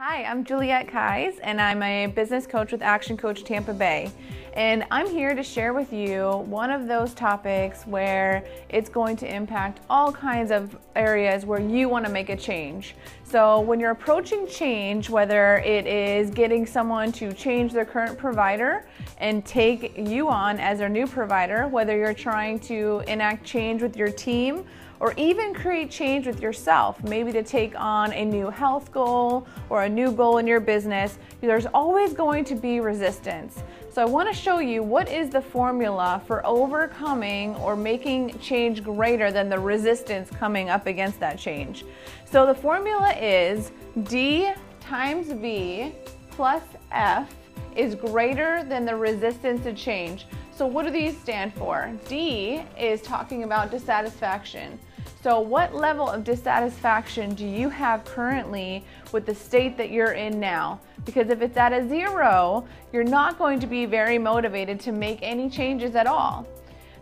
Hi, I'm Juliette Kais, and I'm a business coach with Action Coach Tampa Bay. And I'm here to share with you one of those topics where it's going to impact all kinds of areas where you want to make a change. So when you're approaching change, whether it is getting someone to change their current provider and take you on as their new provider, whether you're trying to enact change with your team, or even create change with yourself, maybe to take on a new health goal or a new goal in your business, there's always going to be resistance. So I want to show you what is the formula for overcoming or making change greater than the resistance coming up against that change. So the formula is D times V plus F is greater than the resistance to change. So what do these stand for? D is talking about dissatisfaction. So what level of dissatisfaction do you have currently with the state that you're in now? Because if it's at a 0, you're not going to be very motivated to make any changes at all.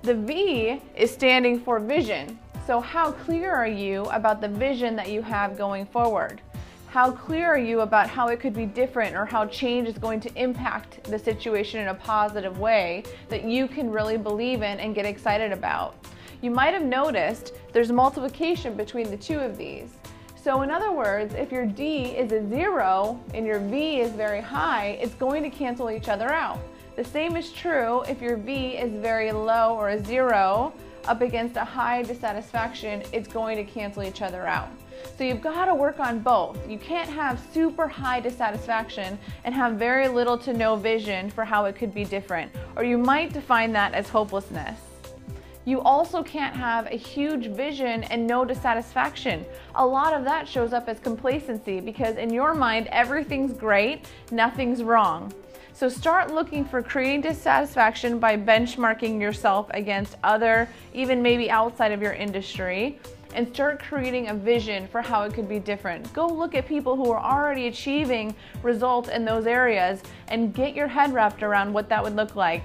The V is standing for vision. So how clear are you about the vision that you have going forward? How clear are you about how it could be different or how change is going to impact the situation in a positive way that you can really believe in and get excited about? You might have noticed there's multiplication between the two of these. So in other words, if your D is a 0 and your V is very high, it's going to cancel each other out. The same is true if your V is very low or a 0 up against a high dissatisfaction, it's going to cancel each other out. So you've got to work on both. You can't have super high dissatisfaction and have very little to no vision for how it could be different, or you might define that as hopelessness. You also can't have a huge vision and no dissatisfaction. A lot of that shows up as complacency because in your mind, everything's great, nothing's wrong. So start looking for creating dissatisfaction by benchmarking yourself against other, even maybe outside of your industry, and start creating a vision for how it could be different. Go look at people who are already achieving results in those areas and get your head wrapped around what that would look like.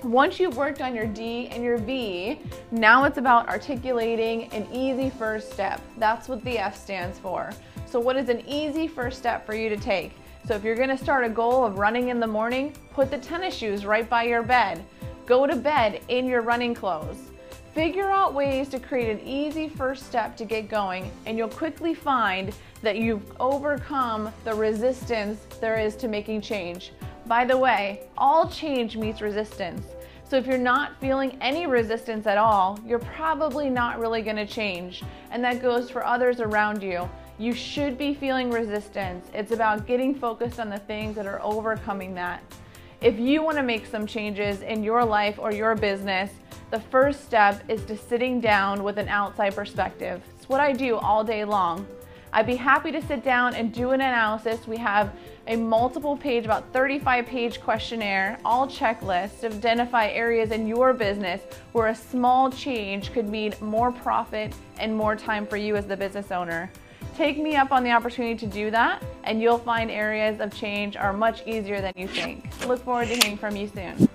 Once you've worked on your D and your V, now it's about articulating an easy first step. That's what the F stands for. So what is an easy first step for you to take? So if you're gonna start a goal of running in the morning, put the tennis shoes right by your bed. Go to bed in your running clothes. Figure out ways to create an easy first step to get going, and you'll quickly find that you've overcome the resistance there is to making change. By the way, all change meets resistance. So if you're not feeling any resistance at all, you're probably not really going to change. And that goes for others around you. You should be feeling resistance. It's about getting focused on the things that are overcoming that. If you want to make some changes in your life or your business, the first step is to sitting down with an outside perspective. It's what I do all day long. I'd be happy to sit down and do an analysis. We have a multiple page, about 35-page questionnaire, all checklists to identify areas in your business where a small change could mean more profit and more time for you as the business owner. Take me up on the opportunity to do that, and you'll find areas of change are much easier than you think. Look forward to hearing from you soon.